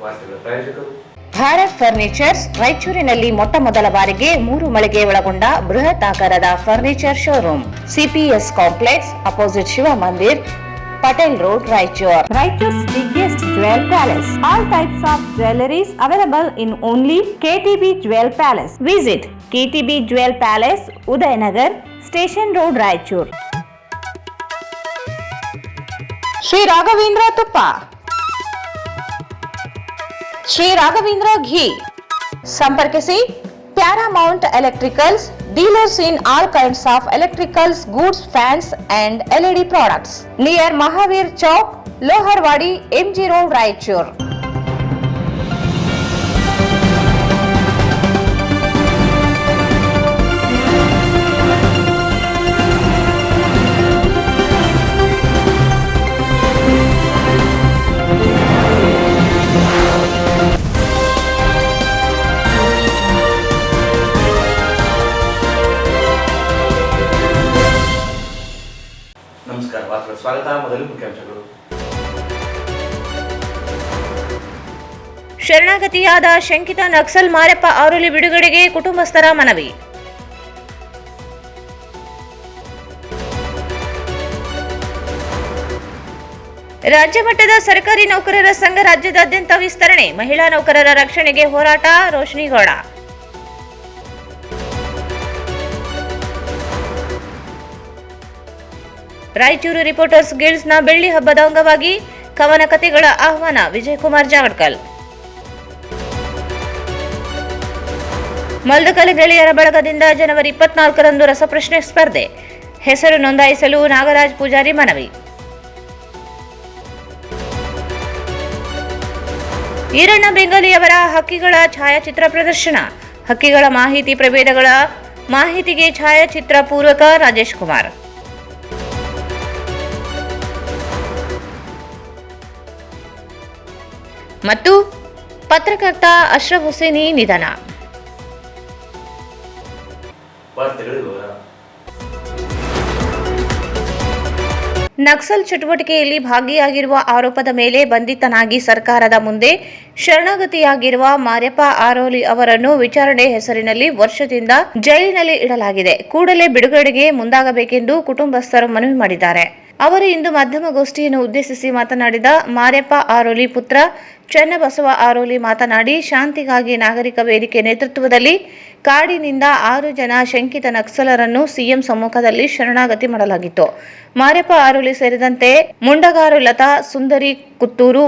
ವಾರ್ತೆಗಳ ಪ್ರಾಯೋಜಕರು ಭಾರತ್ ಫರ್ನಿಚರ್ಸ್ ರಾಯಚೂರಿನಲ್ಲಿ ಮೊಟ್ಟ ಮೊದಲ ಬಾರಿಗೆ 3 ಮಳಿಗೆ ಒಳಗೊಂಡ ಬೃಹತ್ ಆಕಾರದ furniture showroom CPS complex opposite Shiva Mandir Patel Road, Raichur. Raichur's biggest jewel palace. All types of jewelries available in only KTB Jewel Palace. Visit KTB Jewel Palace, Udayanagar, Station Road, Raichur. Sri Raghavendra Tuppa, Sri Raghavendra Ghee. Samparkisi Paramount Electricals, dealers in all kinds of electricals, goods, fans and LED products. Near Mahavir Chowk, Loharwadi, MG Road, Raichur. ನಮಸ್ಕಾರ. ವಾರ್ತೆಗಳ ಸ್ವಾಗತ. ಮೊದಲು ಮುಖ್ಯಾಂಶಗಳು. ಶರಣಾಗತಿಯಾದ ಶಂಕಿತ ನಕ್ಸಲ್ ಮಾರೆಪ್ಪ ಆರೋಲಿ ಬಿಡುಗಡೆಗೆ ಕುಟುಂಬಸ್ಥರ ಮನವಿ. ರಾಜ್ಯ ಮಟ್ಟದ ಸರ್ಕಾರಿ ನೌಕರರ ಸಂಘ ರಾಜ್ಯದಾದ್ಯಂತ ವಿಸ್ತರಣೆ. ಮಹಿಳಾ ನೌಕರರ ರಕ್ಷಣೆಗೆ ಹೋರಾಟ. ರೋಶನಿಗೌಡ. ರಾಯಚೂರು ರಿಪೋರ್ಟರ್ಸ್ ಗಿಲ್ಡ್ಸ್ನ ಬೆಳ್ಳಿ ಹಬ್ಬದ ಅಂಗವಾಗಿ ಕವನ ಕಥೆಗಳ ಆಹ್ವಾನ. ವಿಜಯಕುಮಾರ್ ಜಾವಡ್ಕಲ್. ಮಲ್ದಕಲ್ ಗೆಳೆಯರ ಬಳಗದಿಂದ ಜನವರಿ 24ರಂದು ರಸಪ್ರಶ್ನೆ ಸ್ಪರ್ಧೆ. ಹೆಸರು ನೋಂದಾಯಿಸಲು ನಾಗರಾಜ್ ಪೂಜಾರಿ ಮನವಿ. ಈರಣ್ಣ ಬೆಂಗಲಿಯವರ ಹಕ್ಕಿಗಳ ಛಾಯಾಚಿತ್ರ ಪ್ರದರ್ಶನ. ಹಕ್ಕಿಗಳ ಮಾಹಿತಿ ಪ್ರಭೇದಗಳ ಮಾಹಿತಿಗೆ ಛಾಯಾಚಿತ್ರ ಪೂರ್ವಕ. ರಾಜೇಶ್ ಕುಮಾರ್. ಮತ್ತು ಪತ್ರಕರ್ತ ಅಶ್ರಫ್ ಹುಸೇನಿ ನಿಧನ. ನಕ್ಸಲ್ ಚಟುವಟಿಕೆಯಲ್ಲಿ ಭಾಗಿಯಾಗಿರುವ ಆರೋಪದ ಮೇಲೆ ಬಂಧಿತನಾಗಿ ಸರ್ಕಾರದ ಮುಂದೆ ಶರಣಾಗತಿಯಾಗಿರುವ ಮಾರೆಪ್ಪ ಆರೋಲಿ ಅವರನ್ನು ವಿಚಾರಣೆ ಹೆಸರಿನಲ್ಲಿ ವರ್ಷದಿಂದ ಜೈಲಿನಲ್ಲಿ ಇಡಲಾಗಿದೆ. ಕೂಡಲೇ ಬಿಡುಗಡೆಗೆ ಮುಂದಾಗಬೇಕೆಂದು ಕುಟುಂಬಸ್ಥರು ಮನವಿ ಮಾಡಿದ್ದಾರೆ. ಅವರು ಇಂದು ಮಾಧ್ಯಮಗೋಷ್ಠಿಯನ್ನು ಉದ್ದೇಶಿಸಿ ಮಾತನಾಡಿದ ಮಾರೆಪ್ಪ ಆರೋಲಿ ಪುತ್ರ ಚನ್ನಬಸವ ಆರೋಲಿ ಮಾತನಾಡಿ, ಶಾಂತಿಗಾಗಿ ನಾಗರಿಕ ವೇದಿಕೆ ನೇತೃತ್ವದಲ್ಲಿ ಕಾಡಿನಿಂದ 6 ಜನ ಶಂಕಿತ ನಕ್ಸಲರನ್ನು ಸಿಎಂ ಸಮ್ಮುಖದಲ್ಲಿ ಶರಣಾಗತಿ ಮಾಡಲಾಗಿತ್ತು. ಮಾರೆಪ್ಪ ಆರೋಲಿ ಸೇರಿದಂತೆ ಮುಂಡಗಾರು ಲತಾ, ಸುಂದರಿ ಕುತ್ತೂರು,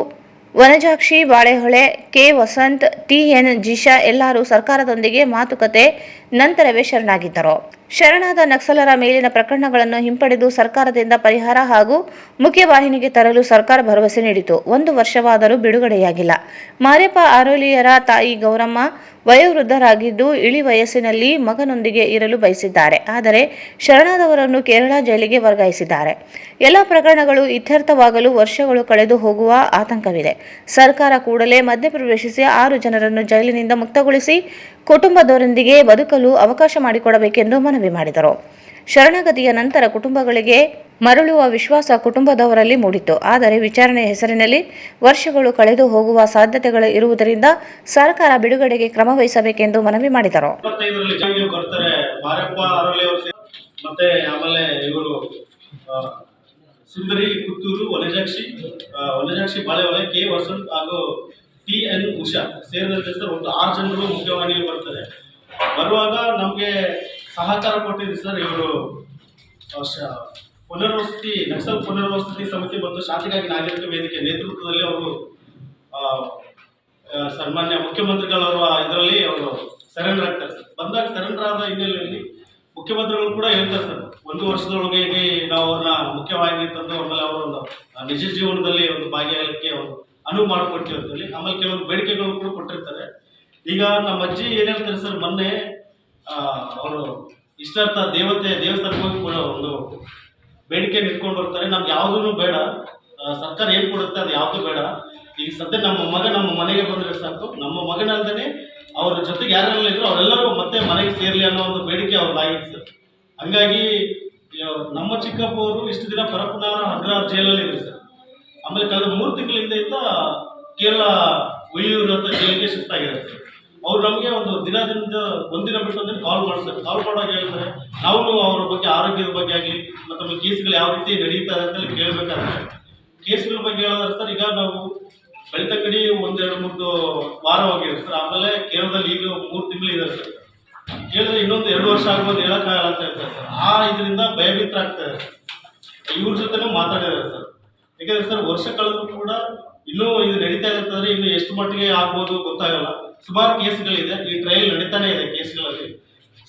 ವನಜಾಕ್ಷಿ ಬಾಳೆಹೊಳೆ, ಕೆ ವಸಂತ್, ಟಿಎನ್ ಜಿಶಾ ಎಲ್ಲರೂ ಸರ್ಕಾರದೊಂದಿಗೆ ಮಾತುಕತೆ ನಂತರವೇ ಶರಣಾಗಿದ್ದರು. ಶರಣಾದ ನಕ್ಸಲರ ಮೇಲಿನ ಪ್ರಕರಣಗಳನ್ನು ಹಿಂಪಡೆದು ಸರ್ಕಾರದಿಂದ ಪರಿಹಾರ ಹಾಗೂ ಮುಖ್ಯವಾಹಿನಿಗೆ ತರಲು ಸರ್ಕಾರ ಭರವಸೆ ನೀಡಿತು. 1 ವರ್ಷವಾದರೂ ಬಿಡುಗಡೆಯಾಗಿಲ್ಲ. ಮಾರೆಪ್ಪ ಆರೋಲಿಯರ ತಾಯಿ ಗೌರಮ್ಮ ವಯೋವೃದ್ಧರಾಗಿದ್ದು ಇಳಿ ವಯಸ್ಸಿನಲ್ಲಿ ಮಗನೊಂದಿಗೆ ಇರಲು ಬಯಸಿದ್ದಾರೆ. ಆದರೆ ಶರಣಾದವರನ್ನು ಕೇರಳ ಜೈಲಿಗೆ ವರ್ಗಾಯಿಸಿದ್ದಾರೆ. ಎಲ್ಲ ಪ್ರಕರಣಗಳು ಇತ್ಯರ್ಥವಾಗಲು ವರ್ಷಗಳು ಕಳೆದು ಹೋಗುವ ಆತಂಕವಿದೆ. ಸರ್ಕಾರ ಕೂಡಲೇ ಮಧ್ಯಪ್ರವೇಶಿಸಿ 6 ಜನರನ್ನು ಜೈಲಿನಿಂದ ಮುಕ್ತಗೊಳಿಸಿ ಕುಟುಂಬದವರೊಂದಿಗೆ ಬದುಕಲು ಅವಕಾಶ ಮಾಡಿಕೊಡಬೇಕೆಂದು ಮನವಿ ಮಾಡಿದರು. ಶರಣಾಗತಿಯ ನಂತರ ಕುಟುಂಬಗಳಿಗೆ ಮರಳುವ ವಿಶ್ವಾಸ ಕುಟುಂಬದವರಲ್ಲಿ ಮೂಡಿತ್ತು. ಆದರೆ ವಿಚಾರಣೆ ಹೆಸರಿನಲ್ಲಿ ವರ್ಷಗಳು ಕಳೆದು ಹೋಗುವ ಸಾಧ್ಯತೆಗಳು ಇರುವುದರಿಂದ ಸರ್ಕಾರ ಬಿಡುಗಡೆಗೆ ಕ್ರಮ ವಹಿಸಬೇಕೆಂದು ಮನವಿ ಮಾಡಿದರು. ಮತ್ತೆ ಆಮೇಲೆ ಇವರು ಸುಂದರಿ ಕುತ್ತೂರು, ವನಜಾಕ್ಷಿ ಬಾಳೆಹೊಳೆ, ಕೆ ವಸಂತ್ ಹಾಗೂ ಟಿಎನ್ ಉಷಾ ಸೇರಿದಂತೆ ಸರ್ ಒಂದು 6 ಜನರು ಮುಖ್ಯವಾಹಿನಿಗೆ ಬರ್ತಾರೆ. ಬರುವಾಗ ನಮಗೆ ಸಹಕಾರ ಕೊಟ್ಟಿದ್ದು ಸರ್ ಇವರು ನಕ್ಸಲ್ ಪುನರ್ವಸತಿ ಸಮಿತಿ ಮತ್ತು ಶಾಂತಿಗಾಗಿ ನಾಗರಿಕ ವೇದಿಕೆ ನೇತೃತ್ವದಲ್ಲಿ ಅವರು ಸನ್ಮಾನ್ಯ ಮುಖ್ಯಮಂತ್ರಿಗಳವರ ಇದರಲ್ಲಿ ಅವರು ಸರೆಂಡರ್ ಆಗ್ತಾರೆ ಸರ್. ಬಂದಾಗ ಸರೆಂಡರ್ ಆದ ಹಿನ್ನೆಲೆಯಲ್ಲಿ ಮುಖ್ಯಮಂತ್ರಿಗಳು ಕೂಡ ಹೇಳ್ತಾರೆ ಸರ್, 1 ವರ್ಷದೊಳಗೆ ನಾವು ಅವ್ರನ್ನ ಮುಖ್ಯವಾಹಿನಿ ತಂದು ಆಮೇಲೆ ಅವರೊಂದು ನಿಜ ಜೀವನದಲ್ಲಿ ಒಂದು ಭಾಗಿಯಾಗಲಿಕ್ಕೆ ಅವರು ಅನುವು ಮಾಡಿಕೊಡ್ತೀವಿ ಅಂತೇಳಿ. ಆಮೇಲೆ ಕೆಲವೊಂದು ಬೇಡಿಕೆಗಳು ಕೂಡ ಕೊಟ್ಟಿರ್ತಾರೆ. ಈಗ ನಮ್ಮ ಅಜ್ಜಿ ಏನು ಹೇಳ್ತಾರೆ ಸರ್, ಮೊನ್ನೆ ಅವರು ಇಷ್ಟಾರ್ಥ ದೇವಸ್ಥಾನಕ್ಕೆ ಹೋಗಿ ಕೂಡ ಒಂದು ಬೇಡಿಕೆ ನಿಂತ್ಕೊಂಡು ಬರ್ತಾರೆ. ನಮ್ಗೆ ಯಾವುದೂ ಬೇಡ, ಸರ್ಕಾರ ಏನು ಕೊಡುತ್ತೆ ಅದು ಯಾವುದೂ ಬೇಡ, ಈಗ ಸದ್ಯ ನಮ್ಮ ಮಗ ನಮ್ಮ ಮನೆಗೆ ಬಂದರೆ ಸಾಕು, ನಮ್ಮ ಮಗನಲ್ಲದೆ ಅವ್ರ ಜೊತೆಗೆ ಯಾರೆಲ್ಲ ಇದ್ರು ಅವರೆಲ್ಲರೂ ಮತ್ತೆ ಮನೆಗೆ ಸೇರಲಿ ಅನ್ನೋ ಒಂದು ಬೇಡಿಕೆ ಅವ್ರದ್ದಾಗಿತ್ತು ಸರ್. ಹಂಗಾಗಿ ನಮ್ಮ ಚಿಕ್ಕಪ್ಪ ಅವರು ಇಷ್ಟು ದಿನ ಪರಪ್ಪನವರ ಅಗ್ರಹಾರ ಜೈಲಲ್ಲಿ ಇದ್ರು ಸರ್. ಆಮೇಲೆ ಕಳೆದ 3 ತಿಂಗಳಿಂದ ಕೇರಳ ಉಯ್ಯೂರು ಅಂತ ಜೈಲಿಗೆ ಶಿಫ್ಟ್ ಆಗಿದ್ದಾರೆ ಸರ್. ಅವ್ರು ನಮಗೆ ಒಂದಿನ ಬಿಟ್ಟು ಒಂದಿನ ಕಾಲ್ ಮಾಡ್ತಾರೆ. ಕಾಲ್ ಮಾಡುವಾಗ ಹೇಳ್ತಾರೆ, ನಾವು ಅವ್ರ ಬಗ್ಗೆ ಆರೋಗ್ಯದ ಬಗ್ಗೆ ಆಗಲಿ ಮತ್ತು ನಮ್ಮ ಕೇಸ್ಗಳು ಯಾವ ರೀತಿ ನಡೀತಾ ಇದೆ ಅಂತ ಕೇಳಬೇಕಾದ್ರೆ ಕೇಸ್ಗಳ ಬಗ್ಗೆ ಹೇಳಿದ್ರೆ ಸರ್, ಈಗ ನಾವು ಬೆಳ್ತಂಗಡಿ 1-2-3 ವಾರ ಹೋಗಿದ್ದೀವಿ ಸರ್. ಆಮೇಲೆ ಕೇರಳದಲ್ಲಿ ಈಗ 3 ತಿಂಗಳು ಇದೆ ಸರ್. ಕೇಳಿದ್ರೆ ಇನ್ನೊಂದು 2 ವರ್ಷ ಆಗ್ಬೋದು, ಹೇಳೋಕ್ಕಾಗಲ್ಲ ಅಂತ ಹೇಳ್ತಾರೆ ಸರ್. ಇದರಿಂದ ಭಯಭೀತರಾಗ್ತಾರೆ. ಇವ್ರ ಜೊತೆನೂ ಮಾತಾಡಿದ್ದಾರೆ ಸರ್. ಯಾಕೆಂದರೆ ಸರ್, ವರ್ಷ ಕಳೆದ್ರೂ ಕೂಡ ಇನ್ನೂ ಇದು ನಡೀತಾ ಇದೆ ಅಂತಂದರೆ ಇನ್ನು ಎಷ್ಟು ಮಟ್ಟಿಗೆ ಆಗ್ಬೋದು ಗೊತ್ತಾಗಲ್ಲ. ಸುಮಾರು ಕೇಸ್ಗಳಿದೆ, ಈ ಟ್ರಯಲ್ ನಡೀತಾನೆ ಇದೆ ಕೇಸ್ಗಳಲ್ಲಿ.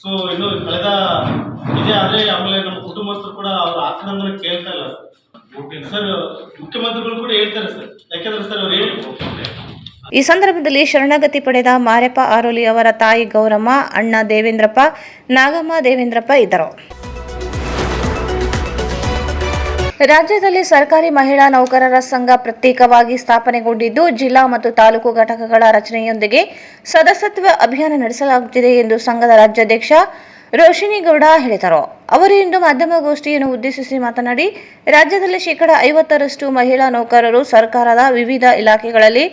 ಸೊ ಇನ್ನು ಕಳೆದ ಇದೆ. ಆದರೆ ಆಮೇಲೆ ನಮ್ಮ ಕುಟುಂಬಸ್ಥರು ಕೂಡ ಅವ್ರ ಆಕ್ರಂದನ ಕೇಳ್ತಾ ಇಲ್ಲ ಸರ್. ಮುಖ್ಯಮಂತ್ರಿಗಳು ಕೂಡ ಹೇಳ್ತಾರೆ ಸರ್. ಯಾಕೆಂದ್ರೆ ಸರ್ ಅವ್ರು ಹೇಳಿ ಈ ಸಂದರ್ಭದಲ್ಲಿ ಶರಣಗತಿ ಪಡೆದ ಮಾರ್ಯಪ್ಪ ಆರೋಲಿ ಅವರ ತಾಯಿ ಗೌರಮ್ಮ, ಅಣ್ಣ ದೇವೇಂದ್ರಪ್ಪ, ನಾಗಮ್ಮ ದೇವೇಂದ್ರಪ್ಪ ಇದ್ದರು. ರಾಜ್ಯದಲ್ಲಿ ಸರ್ಕಾರಿ ಮಹಿಳಾ ನೌಕರರ ಸಂಘ ಪ್ರತ್ಯೇಕವಾಗಿ ಸ್ಥಾಪನೆಗೊಂಡಿದ್ದು ಜಿಲ್ಲಾ ಮತ್ತು ತಾಲೂಕು ಘಟಕಗಳ ರಚನೆಯೊಂದಿಗೆ ಸದಸ್ಯತ್ವ ಅಭಿಯಾನ ನಡೆಸಲಾಗುತ್ತಿದೆ ಎಂದು ಸಂಘದ ರಾಜ್ಯಾಧ್ಯಕ್ಷ ರೋಶಿನಿಗೌಡ ಹೇಳಿದರು. ಅವರು ಇಂದು ಮಾಧ್ಯಮಗೋಷ್ಠಿಯನ್ನು ಉದ್ದೇಶಿಸಿ ಮಾತನಾಡಿ, ರಾಜ್ಯದಲ್ಲಿ 50% ಮಹಿಳಾ ನೌಕರರು ಸರ್ಕಾರದ ವಿವಿಧ ಇಲಾಖೆಗಳಲ್ಲಿ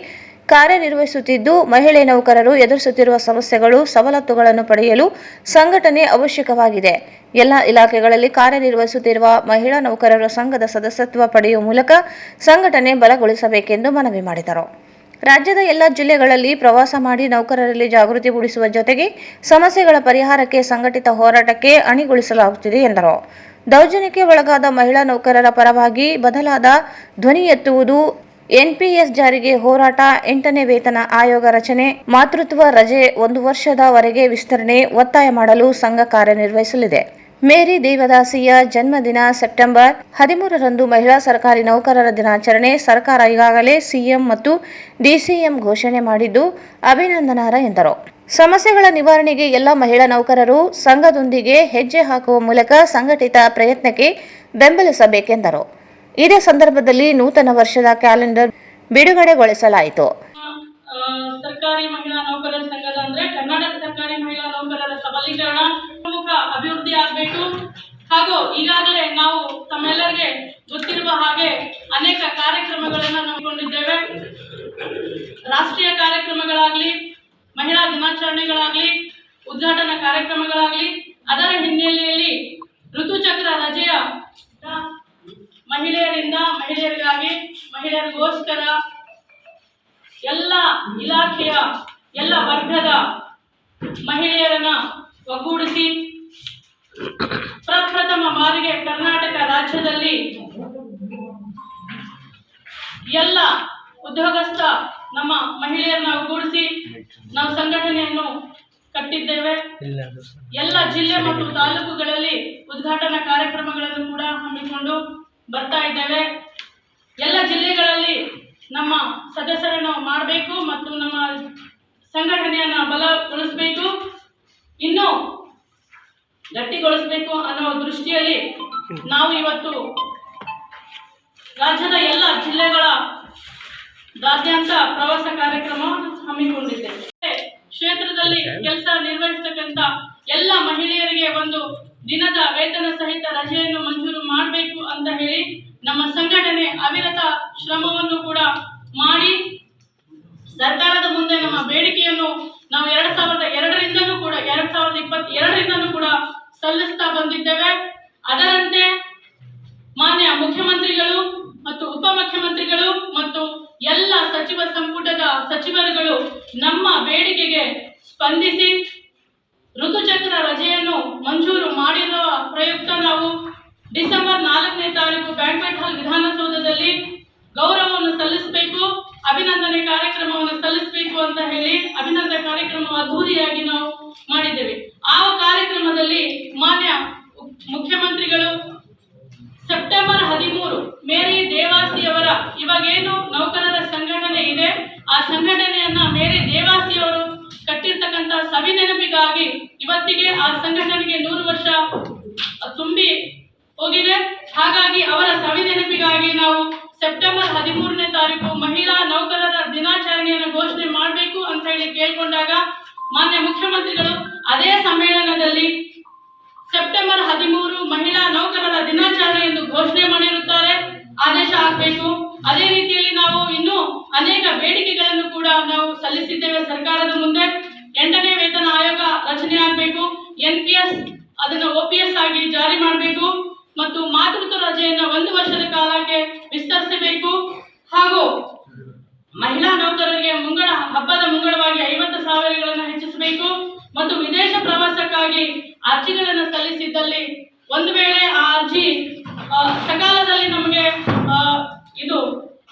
ಕಾರ್ಯನಿರ್ವಹಿಸುತ್ತಿದ್ದು, ಮಹಿಳೆ ನೌಕರರು ಎದುರಿಸುತ್ತಿರುವ ಸಮಸ್ಯೆಗಳು, ಸವಲತ್ತುಗಳನ್ನು ಪಡೆಯಲು ಸಂಘಟನೆ ಅವಶ್ಯಕವಾಗಿದೆ. ಎಲ್ಲ ಇಲಾಖೆಗಳಲ್ಲಿ ಕಾರ್ಯನಿರ್ವಹಿಸುತ್ತಿರುವ ಮಹಿಳಾ ನೌಕರರು ಸಂಘದ ಸದಸ್ಯತ್ವ ಪಡೆಯುವ ಮೂಲಕ ಸಂಘಟನೆ ಬಲಗೊಳಿಸಬೇಕೆಂದು ಮನವಿ ಮಾಡಿದರು. ರಾಜ್ಯದ ಎಲ್ಲ ಜಿಲ್ಲೆಗಳಲ್ಲಿ ಪ್ರವಾಸ ಮಾಡಿ ನೌಕರರಲ್ಲಿ ಜಾಗೃತಿ ಮೂಡಿಸುವ ಜೊತೆಗೆ ಸಮಸ್ಯೆಗಳ ಪರಿಹಾರಕ್ಕೆ ಸಂಘಟಿತ ಹೋರಾಟಕ್ಕೆ ಅಣಿಗೊಳಿಸಲಾಗುತ್ತಿದೆ ಎಂದರು. ದೌರ್ಜನ್ಯಕ್ಕೆ ಒಳಗಾದ ಮಹಿಳಾ ನೌಕರರ ಪರವಾಗಿ ಬದಲಾದ ಧ್ವನಿ ಎತ್ತುವುದು, ಎನ್ಪಿಎಸ್ ಜಾರಿಗೆ ಹೋರಾಟ, 8ನೇ ವೇತನ ಆಯೋಗ ರಚನೆ, ಮಾತೃತ್ವ ರಜೆ 1 ವರ್ಷದವರೆಗೆ ವಿಸ್ತರಣೆ ಒತ್ತಾಯ ಮಾಡಲು ಸಂಘ ಕಾರ್ಯನಿರ್ವಹಿಸಲಿದೆ. ಮೇರಿ ದೇವದಾಸಿಯ ಜನ್ಮದಿನ ಸೆಪ್ಟೆಂಬರ್ 13ರಂದು ಮಹಿಳಾ ಸರ್ಕಾರಿ ನೌಕರರ ದಿನಾಚರಣೆ. ಸರ್ಕಾರ ಈಗಾಗಲೇ ಸಿಎಂ ಮತ್ತು ಡಿಸಿಎಂ ಘೋಷಣೆ ಮಾಡಿದ್ದು ಅಭಿನಂದನಾರ್ಹ ಎಂದರು. ಸಮಸ್ಯೆಗಳ ನಿವಾರಣೆಗೆ ಎಲ್ಲ ಮಹಿಳಾ ನೌಕರರು ಸಂಘದೊಂದಿಗೆ ಹೆಜ್ಜೆ ಹಾಕುವ ಮೂಲಕ ಸಂಘಟಿತ ಪ್ರಯತ್ನಕ್ಕೆ ಬೆಂಬಲಿಸಬೇಕೆಂದರು. ಇದೇ ಸಂದರ್ಭದಲ್ಲಿ ನೂತನ ವರ್ಷದ ಕ್ಯಾಲೆಂಡರ್ ಬಿಡುಗಡೆಗೊಳಿಸಲಾಯಿತು. ಸರ್ಕಾರಿ ಮಹಿಳಾ ನೌಕರರ ಸಂಘದ ಅಂದ್ರೆ ಕರ್ನಾಟಕ ಸರ್ಕಾರಿ ಮಹಿಳಾ ನೌಕರರ ಸಬಲೀಕರಣ ಪ್ರಮುಖ ಅಭಿವೃದ್ಧಿ ಆಗಬೇಕು. ಹಾಗೂ ಈಗಾಗಲೇ ನಾವು ತಮ್ಮೆಲ್ಲರಿಗೆ ಗೊತ್ತಿರುವ ಹಾಗೆ ಅನೇಕ ಕಾರ್ಯಕ್ರಮಗಳನ್ನು ಹಮ್ಮಿಕೊಂಡಿದ್ದೇವೆ. ರಾಷ್ಟ್ರೀಯ ಕಾರ್ಯಕ್ರಮಗಳಾಗಲಿ, ಮಹಿಳಾ ದಿನಾಚರಣೆಗಳಾಗಲಿ, ಉದ್ಘಾಟನಾ ಕಾರ್ಯಕ್ರಮಗಳಾಗಲಿ, ಅದರ ಹಿನ್ನೆಲೆಯಲ್ಲಿ ಋತುಚಕ್ರ ರಜೆಯ ಮಹಿಳೆಯರಿಂದ ಮಹಿಳೆಯರಿಗಾಗಿ, ಮಹಿಳೆಯರಿಗೋಸ್ಕರ ಎಲ್ಲ ಇಲಾಖೆಯ ಎಲ್ಲ ವರ್ಗದ ಮಹಿಳೆಯರನ್ನ ಒಗ್ಗೂಡಿಸಿ ಪ್ರಪ್ರಥಮ ಬಾರಿಗೆ ಕರ್ನಾಟಕ ರಾಜ್ಯದಲ್ಲಿ ಎಲ್ಲ ಉದ್ಯೋಗಸ್ಥ ನಮ್ಮ ಮಹಿಳೆಯರನ್ನ ಒಗ್ಗೂಡಿಸಿ ನಾವು ಸಂಘಟನೆಯನ್ನು ಕಟ್ಟಿದ್ದೇವೆ. ಎಲ್ಲ ಜಿಲ್ಲೆ ಮತ್ತು ತಾಲೂಕುಗಳಲ್ಲಿ ಉದ್ಘಾಟನಾ ಕಾರ್ಯಕ್ರಮಗಳನ್ನು ಕೂಡ ಹಮ್ಮಿಕೊಂಡು ಬರ್ತಾ ಇದ್ದೇವೆ. ಎಲ್ಲ ಜಿಲ್ಲೆಗಳಲ್ಲಿ ನಮ್ಮ ಸದಸ್ಯರನ್ನು ಮಾಡಬೇಕು ಮತ್ತು ನಮ್ಮ ಸಂಘಟನೆಯನ್ನು ಬಲಗೊಳಿಸಬೇಕು, ಇನ್ನೂ ಗಟ್ಟಿಗೊಳಿಸಬೇಕು ಅನ್ನೋ ದೃಷ್ಟಿಯಲ್ಲಿ ನಾವು ಇವತ್ತು ರಾಜ್ಯದ ಎಲ್ಲ ಜಿಲ್ಲೆಗಳಾದ್ಯಂತ ಪ್ರವಾಸ ಕಾರ್ಯಕ್ರಮ ಹಮ್ಮಿಕೊಂಡಿದ್ದೇವೆ. ಕ್ಷೇತ್ರದಲ್ಲಿ ಕೆಲಸ ನಿರ್ವಹಿಸತಕ್ಕಂಥ ಎಲ್ಲ ಮಹಿಳೆಯರಿಗೆ ಒಂದು ದಿನದ ವೇತನ ಸಹಿತ ರಜೆಯನ್ನು ಮಂಜೂರು ಮಾಡಬೇಕು ಅಂತ ಹೇಳಿ ನಮ್ಮ ಸಂಘಟನೆ ಅವಿರತ ಶ್ರಮವನ್ನು ಕೂಡ ಮಾಡಿ ಸರ್ಕಾರದ ಮುಂದೆ ನಮ್ಮ ಬೇಡಿಕೆಯನ್ನು ನಾವು 2022ರಿಂದಲೂ ಕೂಡ 2022ರಿಂದಲೂ ಕೂಡ ಸಲ್ಲಿಸ್ತಾ ಬಂದಿದ್ದೇವೆ. ಅದರಂತೆ ಮಾನ್ಯ ಮುಖ್ಯಮಂತ್ರಿಗಳು ಮತ್ತು ಉಪಮುಖ್ಯಮಂತ್ರಿಗಳು ಮತ್ತು ಎಲ್ಲ ಸಚಿವ ಸಂಪುಟದ ಸಚಿವರುಗಳು ನಮ್ಮ ಬೇಡಿಕೆಗೆ ಸ್ಪಂದಿಸಿ ಋತುಚಕ್ರ ರಜೆಯನ್ನು ಮಂಜೂರು ಮಾಡಿರುವ ಪ್ರಯುಕ್ತ ನಾವು ಡಿಸೆಂಬರ್ 4ನೇ ತಾರೀಕು ಬ್ಯಾಂಕ್ವೆಟ್ ಹಾಲ್ ವಿಧಾನಸೌಧದಲ್ಲಿ ಗೌರವವನ್ನು ಸಲ್ಲಿಸಬೇಕು, ಅಭಿನಂದನೆ ಕಾರ್ಯಕ್ರಮವನ್ನು ಸಲ್ಲಿಸಬೇಕು ಅಂತ ಹೇಳಿ ಅಭಿನಂದನೆ ಕಾರ್ಯಕ್ರಮ ಅದ್ಧೂರಿಯಾಗಿ ನಾವು ಮಾಡಿದ್ದೇವೆ. ಆ ಕಾರ್ಯಕ್ರಮದಲ್ಲಿ ಮಾನ್ಯ ಮುಖ್ಯಮಂತ್ರಿಗಳು ಸೆಪ್ಟೆಂಬರ್ 13 ಮೇರಿ ದೇವಾಸಿಯವರ ಇವಾಗೇನು ನೌಕರರ ಸಂಘಟನೆ ಇದೆ, ಆ ಸಂಘಟನೆಯನ್ನ ಮೇರಿ ದೇವಾಸಿಯವರು ಕಟ್ಟಿರ್ತಕ್ಕಂಥ ಸವಿನೆನಪಿಗಾಗಿ ಇವತ್ತಿಗೆ ಆ ಸಂಘಟನೆಗೆ 100 ವರ್ಷ ತುಂಬಿ ಹೋಗಿದೆ. ಹಾಗಾಗಿ ಅವರ ಸವಿನೆನಪಿಗಾಗಿ ನಾವು ಸೆಪ್ಟೆಂಬರ್ 13ನೇ ತಾರೀಕು ಮಹಿಳಾ ನೌಕರರ ದಿನಾಚರಣೆಯನ್ನು ಘೋಷಣೆ ಮಾಡಬೇಕು ಅಂತ ಹೇಳಿ ಕೇಳ್ಕೊಂಡಾಗ ಮಾನ್ಯ ಮುಖ್ಯಮಂತ್ರಿಗಳು ಅದೇ ಸಮ್ಮೇಳನದಲ್ಲಿ ಸೆಪ್ಟೆಂಬರ್ 13 ಮಹಿಳಾ ನೌಕರರ ದಿನಾಚರಣೆ ಎಂದು ಘೋಷಣೆ ಮಾಡಿರುತ್ತಾರೆ. ಆದೇಶ ಆಗಬೇಕು. ಅದೇ ರೀತಿಯಲ್ಲಿ ನಾವು ಇನ್ನೂ ಅನೇಕ ಬೇಡಿಕೆಗಳನ್ನು ಕೂಡ ನಾವು ಸಲ್ಲಿಸಿದ್ದೇವೆ ಸರ್ಕಾರದ ಮುಂದೆ. 8ನೇ ವೇತನ ಆಯೋಗ ರಚನೆ ಆಗಬೇಕು, NPS ಅದನ್ನು OPS ಆಗಿ ಜಾರಿ ಮಾಡಬೇಕು ಮತ್ತು ಮಾತೃತ್ವ ರಜೆಯನ್ನು 1 ವರ್ಷದ ಕಾಲಕ್ಕೆ ವಿಸ್ತರಿಸಬೇಕು ಹಾಗೂ ಮಹಿಳಾ ನೌಕರರಿಗೆ ಹಬ್ಬದ ಮುಂಗಡವಾಗಿ 50,000 ಹೆಚ್ಚಿಸಬೇಕು ಮತ್ತು ವಿದೇಶ ಪ್ರವಾಸಕ್ಕಾಗಿ ಅರ್ಜಿಗಳನ್ನು ಸಲ್ಲಿಸಿದ್ದಲ್ಲಿ ಒಂದು ವೇಳೆ ಆ ಅರ್ಜಿ ಸಕಾಲದಲ್ಲಿ ನಮಗೆ ಇದು.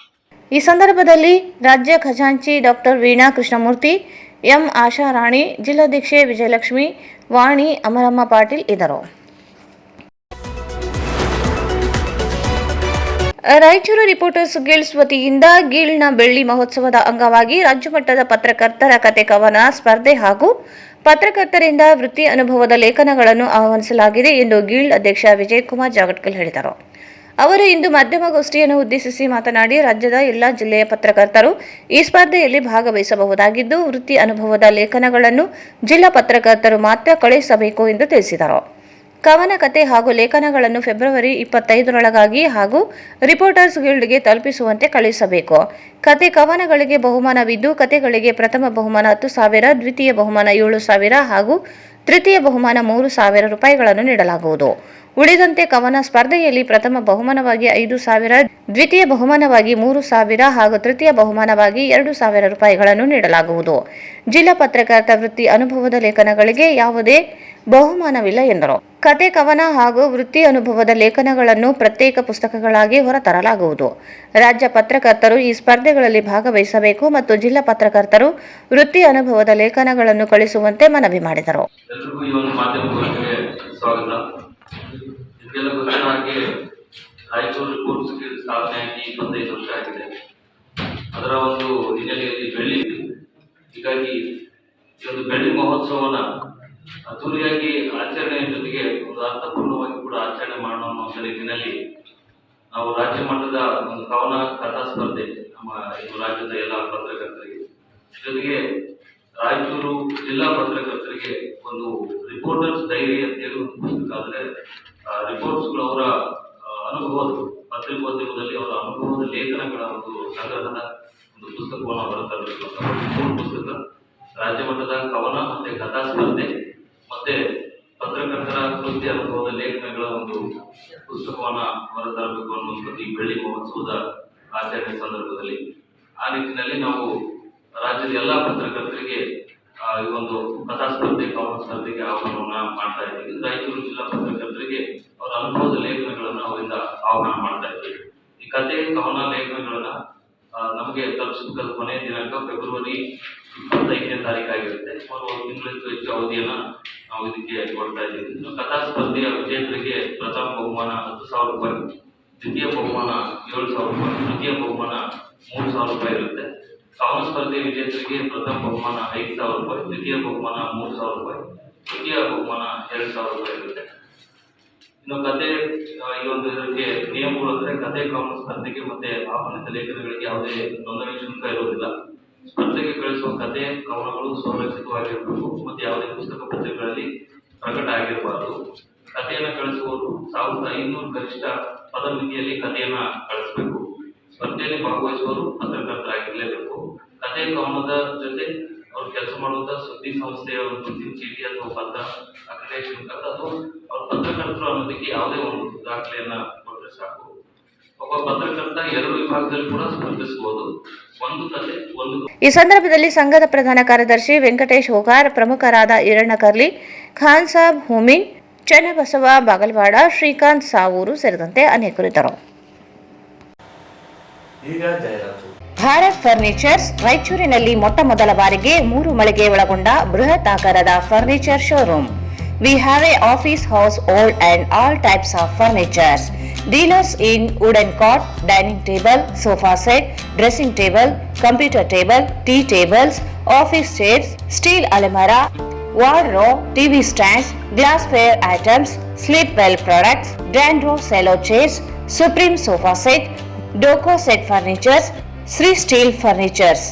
ಈ ಸಂದರ್ಭದಲ್ಲಿ ರಾಜ್ಯ ಖಜಾಂಚಿ ಡಾಕ್ಟರ್ ವೀಣಾ ಕೃಷ್ಣಮೂರ್ತಿ, ಎಂ ಆಶಾರಾಣಿ, ಜಿಲ್ಲಾಧ್ಯಕ್ಷೆ ವಿಜಯಲಕ್ಷ್ಮಿ, ವಾಣಿ, ಅಮರಮ್ಮ ಪಾಟೀಲ್ ಇದ್ದರು. ರಾಯಚೂರು ರಿಪೋರ್ಟರ್ಸ್ ಗಿಲ್ಡ್ಸ್ ವತಿಯಿಂದ ಗೀಳ್ನ ಬೆಳ್ಳಿ ಮಹೋತ್ಸವದ ಅಂಗವಾಗಿ ರಾಜ್ಯಮಟ್ಟದ ಪತ್ರಕರ್ತರ ಕತೆ ಕವನ ಸ್ಪರ್ಧೆ ಹಾಗೂ ಪತ್ರಕರ್ತರಿಂದ ವೃತ್ತಿ ಅನುಭವದ ಲೇಖನಗಳನ್ನು ಆಹ್ವಾನಿಸಲಾಗಿದೆ ಎಂದು ಗೀಲ್ಡ್ ಅಧ್ಯಕ್ಷ ವಿಜಯಕುಮಾರ್ ಜಾಗಟ್ಕಲ್ ಹೇಳಿದರು. ಅವರು ಇಂದು ಮಾಧ್ಯಮಗೋಷ್ಠಿಯನ್ನು ಉದ್ದೇಶಿಸಿ ಮಾತನಾಡಿ, ರಾಜ್ಯದ ಎಲ್ಲ ಜಿಲ್ಲೆಯ ಪತ್ರಕರ್ತರು ಈ ಸ್ಪರ್ಧೆಯಲ್ಲಿ ಭಾಗವಹಿಸಬಹುದಾಗಿದ್ದು, ವೃತ್ತಿ ಅನುಭವದ ಲೇಖನಗಳನ್ನು ಜಿಲ್ಲಾ ಪತ್ರಕರ್ತರು ಮಾತ್ರ ಕಳುಹಿಸಬೇಕು ಎಂದು ತಿಳಿಸಿದರು. ಕವನ, ಕತೆ ಹಾಗೂ ಲೇಖನಗಳನ್ನು ಫೆಬ್ರವರಿ 25ರೊಳಗಾಗಿ ಹಾಗೂ ರಿಪೋರ್ಟರ್ಸ್ ಗಿಲ್ಡ್ಗೆ ತಲುಪಿಸುವಂತೆ ಕಳುಹಿಸಬೇಕು. ಕತೆ, ಕವನಗಳಿಗೆ ಬಹುಮಾನವಿದ್ದು, ಕತೆಗಳಿಗೆ ಪ್ರಥಮ ಬಹುಮಾನ 10,000, ದ್ವಿತೀಯ ಬಹುಮಾನ 7,000 ಹಾಗೂ ತೃತೀಯ ಬಹುಮಾನ 3,000 ರೂಪಾಯಿಗಳನ್ನು ನೀಡಲಾಗುವುದು. ಉಳಿದಂತೆ ಕವನ ಸ್ಪರ್ಧೆಯಲ್ಲಿ ಪ್ರಥಮ ಬಹುಮಾನವಾಗಿ 5,000, ದ್ವಿತೀಯ ಬಹುಮಾನವಾಗಿ 3,000 ಹಾಗೂ ತೃತೀಯ ಬಹುಮಾನವಾಗಿ 2,000 ರೂಪಾಯಿಗಳನ್ನು ನೀಡಲಾಗುವುದು. ಜಿಲ್ಲಾ ಪತ್ರಕರ್ತ ವೃತ್ತಿ ಅನುಭವದ ಲೇಖನಗಳಿಗೆ ಯಾವುದೇ ಬಹುಮಾನವಿಲ್ಲ ಎಂದರು. ಕತೆ, ಕವನ ಹಾಗೂ ವೃತ್ತಿ ಅನುಭವದ ಲೇಖನಗಳನ್ನು ಪ್ರತ್ಯೇಕ ಪುಸ್ತಕಗಳಾಗಿ ಹೊರತರಲಾಗುವುದು. ರಾಜ್ಯ ಪತ್ರಕರ್ತರು ಈ ಸ್ಪರ್ಧೆಗಳಲ್ಲಿ ಭಾಗವಹಿಸಬೇಕು ಮತ್ತು ಜಿಲ್ಲಾ ಪತ್ರಕರ್ತರು ವೃತ್ತಿ ಅನುಭವದ ಲೇಖನಗಳನ್ನು ಕಳಿಸುವಂತೆ ಮನವಿ ಮಾಡಿದರು. ರಾಯಚೂರು ರಿಪೋರ್ಟ್ಸ್ ಗಿಲ್ಡ್ ಸ್ಥಾಪನೆಯಾಗಿ 25 ವರ್ಷ ಆಗಿದೆ. ಅದರ ಒಂದು ಹಿನ್ನೆಲೆಯಲ್ಲಿ ಬೆಳ್ಳಿ, ಹೀಗಾಗಿ ಈ ಒಂದು ಬೆಳ್ಳಿ ಮಹೋತ್ಸವನ ಅದ್ದೂರಿಯಾಗಿ ಆಚರಣೆಯ ಜೊತೆಗೆ ಒಂದು ಅರ್ಥಪೂರ್ಣವಾಗಿ ಕೂಡ ಆಚರಣೆ ಮಾಡೋಣ ಅನ್ನೋ ನಿಟ್ಟಿನಲ್ಲಿ ನಾವು ರಾಜ್ಯ ಮಟ್ಟದ ಒಂದು ಕವನ ಕಥಾ ಸ್ಪರ್ಧೆ ನಮ್ಮ ಇದು ರಾಜ್ಯದ ಎಲ್ಲ ಪತ್ರಕರ್ತರಿಗೆ, ಜೊತೆಗೆ ರಾಯಚೂರು ಜಿಲ್ಲಾ ಪತ್ರಕರ್ತರಿಗೆ ಒಂದು ರಿಪೋರ್ಟರ್ಸ್ ಡೈರಿ ಅಂತ ಹೇಳಿ ಒಂದು ಪುಸ್ತಕ, ಅಂದರೆ ರಿಪೋರ್ಟ್ಸ್ಗಳು ಅವರ ಅನುಭವದ ಪತ್ರಿಕೋದ್ಯಮದಲ್ಲಿ ಅವರ ಅನುಭವದ ಲೇಖನಗಳ ಒಂದು ಸಂಗ್ರಹದ ಒಂದು ಪುಸ್ತಕವನ್ನು ಹೊರತರಬೇಕು ಅಂತ ಪುಸ್ತಕ, ರಾಜ್ಯ ಮಟ್ಟದ ಕವನ ಮತ್ತೆ ಕಥಾ ಸ್ಪರ್ಧೆ ಮತ್ತೆ ಪತ್ರಕರ್ತರ ವೃತ್ತಿ ಅನುಭವದ ಲೇಖನಗಳ ಒಂದು ಪುಸ್ತಕವನ್ನು ಹೊರತರಬೇಕು ಅನ್ನುವಂಥದ್ದು ಈ ಬೆಳ್ಳಿ ಮಹೋತ್ಸವದ ಆಚರಣೆ ಸಂದರ್ಭದಲ್ಲಿ. ಆ ನಿಟ್ಟಿನಲ್ಲಿ ನಾವು ರಾಜ್ಯದ ಎಲ್ಲ ಪತ್ರಕರ್ತರಿಗೆ ಈ ಒಂದು ಕಥಾ ಸ್ಪರ್ಧೆ, ಕವನ ಸ್ಪರ್ಧೆಗೆ ಆಹ್ವಾನವನ್ನ ಮಾಡ್ತಾ ಇದ್ದೀವಿ. ರಾಯಚೂರು ಜಿಲ್ಲಾ ಪತ್ರಕರ್ತರಿಗೆ ಅವರ ಅನುಭವದ ಲೇಖನಗಳನ್ನು ಅವರಿಂದ ಆಹ್ವಾನ ಮಾಡ್ತಾ ಇದ್ದೀವಿ. ಈ ಕಥೆ, ಕವನ, ಲೇಖನಗಳನ್ನ ನಮಗೆ ತಲುಪಿಸಬೇಕಾದ ಕೊನೆಯ ದಿನಾಂಕ ಫೆಬ್ರವರಿ 25ನೇ ತಾರೀಕಾಗಿರುತ್ತೆ. ಸುಮಾರು 1 ತಿಂಗಳಿಗೂ ಹೆಚ್ಚು ಅವಧಿಯನ್ನ ನಾವು ಇದಕ್ಕೆ ಕೊಡ್ತಾ ಇದ್ದೀವಿ. ಇನ್ನು ಕಥಾ ಸ್ಪರ್ಧೆಯ ವಿಜೇತರಿಗೆ ಪ್ರಥಮ ಬಹುಮಾನ 10,000 ರೂಪಾಯಿ, ದ್ವಿತೀಯ ಬಹುಮಾನ 7,000 ರೂಪಾಯಿ, ತೃತೀಯ ಬಹುಮಾನ 3,000 ರೂಪಾಯಿ ಇರುತ್ತೆ. ಕವನ ಸ್ಪರ್ಧೆ ವಿಜೇತರಿಗೆ ಪ್ರಥಮ ಬಹುಮಾನ 5,000 ರೂಪಾಯಿ, ದ್ವಿತೀಯ ಬಹುಮಾನ 3,000 ರೂಪಾಯಿ, ತೃತೀಯ ಬಹುಮಾನ 2,000 ರೂಪಾಯಿ ಇರುತ್ತೆ. ಇನ್ನು ಕತೆ, ಈ ಒಂದು ಇದಕ್ಕೆ ನಿಯಮಗಳು ಅಂದರೆ ಕತೆ, ಕವನ ಸ್ಪರ್ಧೆಗೆ ಮತ್ತೆ ಆಹ್ವಾನಿತ ಲೇಖನಗಳಿಗೆ ಯಾವುದೇ ನೋಂದಣಿ ಶುಲ್ಕ ಇರುವುದಿಲ್ಲ. ಸ್ಪರ್ಧೆಗೆ ಕಳಿಸುವ ಕತೆ, ಕವನಗಳು ಸ್ವರಚಿತವಾಗಿರಬೇಕು ಮತ್ತು ಯಾವುದೇ ಪುಸ್ತಕ ಪತ್ರಿಕೆಗಳಲ್ಲಿ ಪ್ರಕಟ ಆಗಿರಬಾರದು. ಕಥೆಯನ್ನು ಕಳಿಸುವವರು 1,500 ಗರಿಷ್ಠ ಪದ ಮಿತಿಯಲ್ಲಿ ಕಥೆಯನ್ನ ಕಳಿಸಬೇಕು. ಸ್ಪರ್ಧೆಯಲ್ಲಿ ಭಾಗವಹಿಸುವವರು ಪತ್ರಕರ್ತರಾಗಿರಲೇಬೇಕು. ಕತೆ, ಕವನದ ಜೊತೆ ಅವರು ಕೆಲಸ ಮಾಡುವಂತಹ ಸುದ್ದಿ ಸಂಸ್ಥೆಯ ಒಂದು ಗುರುತಿನ ಚೀಟಿ ಅಥವಾ ಪತ್ರ, ಅಕ್ರಿಡೇಷನ್ ಕಾರ್ಡ್ ಅಥವಾ ಅವ್ರ ಪತ್ರಕರ್ತರು ಅನ್ನೋದಕ್ಕೆ ಯಾವುದೇ ಒಂದು ದಾಖಲೆಯನ್ನ ಕೊಟ್ಟರೆ ಸಾಕು. ಒಬ್ಬ ಪತ್ರಕರ್ತ 2 ವಿಭಾಗದಲ್ಲಿ ಕೂಡ ಸ್ಪರ್ಧಿಸಬಹುದು. ಒಂದು ಕತೆ, ಒಂದು. ಈ ಸಂದರ್ಭದಲ್ಲಿ ಸಂಘದ ಪ್ರಧಾನ ಕಾರ್ಯದರ್ಶಿ ವೆಂಕಟೇಶ್ ಹೋಗಾರ್, ಪ್ರಮುಖರಾದ ಈರಣ್ಣ ಕರ್ಲಿ, ಖಾನ್ ಸಾಬ್ ಹುಮಿನ್, ಚನ್ನಬಸವ ಬಾಗಲವಾಡ, ಶ್ರೀಕಾಂತ್ ಸಾವೂರು ಸೇರಿದಂತೆ ಅನೇಕರು ಇದ್ದರು. ಭಾರತ್ ಫರ್ನಿಚರ್ಸ್ ರಾಯಚೂರಿನಲ್ಲಿ ಮೊಟ್ಟ ಮೊದಲ ಬಾರಿಗೆ 3 ಮಳಿಗೆ ಒಳಗೊಂಡ ಬೃಹತ್ ಆಕಾರದ furniture showroom. We have a office house, old and all types of furnitures. Dealers in wooden cot, dining table, sofa set, dressing table, computer table, tea tables, office chairs, steel almirah, wardrobe, TV stands, glassware items, sleepwell products, Dandro cello chairs, Supreme sofa set, Doco set furnitures, Sri Steel furnitures.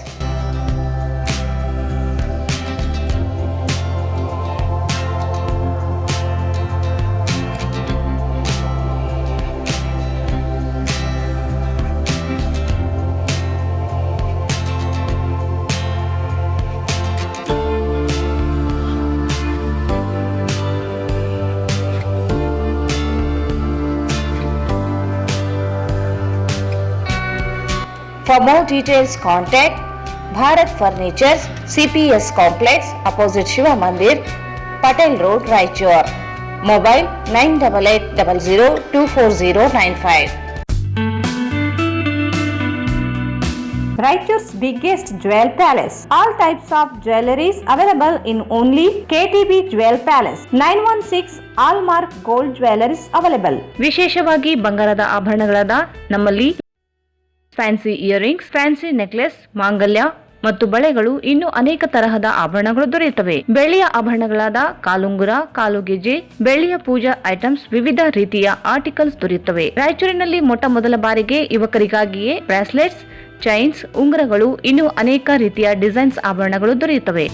For more details, contact Bharat Furnitures, CPS Complex, opposite Shiva Mandir, Patel Road, Raichur. Mobile 9880024095. Raichur's biggest jewel palace. All types of jewelries available in only KTB Jewel Palace. 916 Allmark Gold Jewelries available. ವಿಶೇಷವಾಗಿ ಬಂಗಾರದ ಆಭರಣಗಳಾದ ನಮ್ಮಲ್ಲಿ fancy earrings, fancy necklace, ಮಾಂಗಲ್ಯ ಮತ್ತು ಬಳೆಗಳು ಇನ್ನೂ ಅನೇಕ ತರಹದ ಆಭರಣಗಳು ದೊರೆಯುತ್ತವೆ. ಬೆಳ್ಳಿಯ ಆಭರಣಗಳಾದ ಕಾಲುಂಗುರ, ಕಾಲುಗೆಜೆ, ಬೆಳ್ಳಿಯ ಪೂಜಾ ಐಟಮ್ಸ್, ವಿವಿಧ ರೀತಿಯ ಆರ್ಟಿಕಲ್ಸ್ ದೊರೆಯುತ್ತವೆ. ರಾಯಚೂರಿನಲ್ಲಿ ಮೊಟ್ಟ ಮೊದಲ ಬಾರಿಗೆ ಯುವಕರಿಗಾಗಿಯೇ ಬ್ರಾಸ್ಲೆಟ್ಸ್, ಚೈನ್ಸ್, ಉಂಗುರಗಳು ಇನ್ನೂ ಅನೇಕ ರೀತಿಯ ಡಿಸೈನ್ಸ್ ಆಭರಣಗಳು ದೊರೆಯುತ್ತವೆ.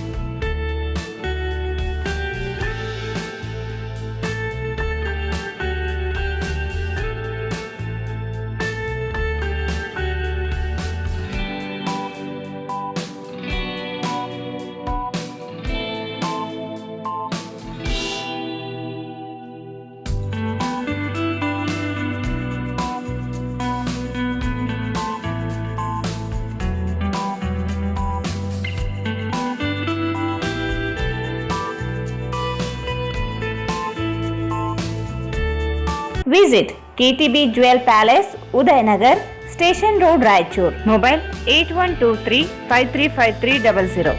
Visit KTB Jewel Palace, Udayanagar, Station Road, Raichur. Mobile 8123535300.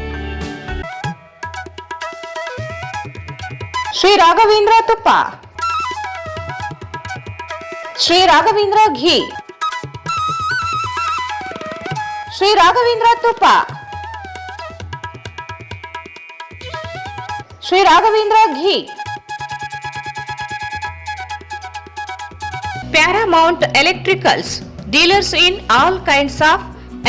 Sri Raghavendra Tuppa, Sri Raghavendra Ghee, Sri Raghavendra Tuppa, Sri Raghavendra Ghee. Paramount Electricals, dealers in all kinds of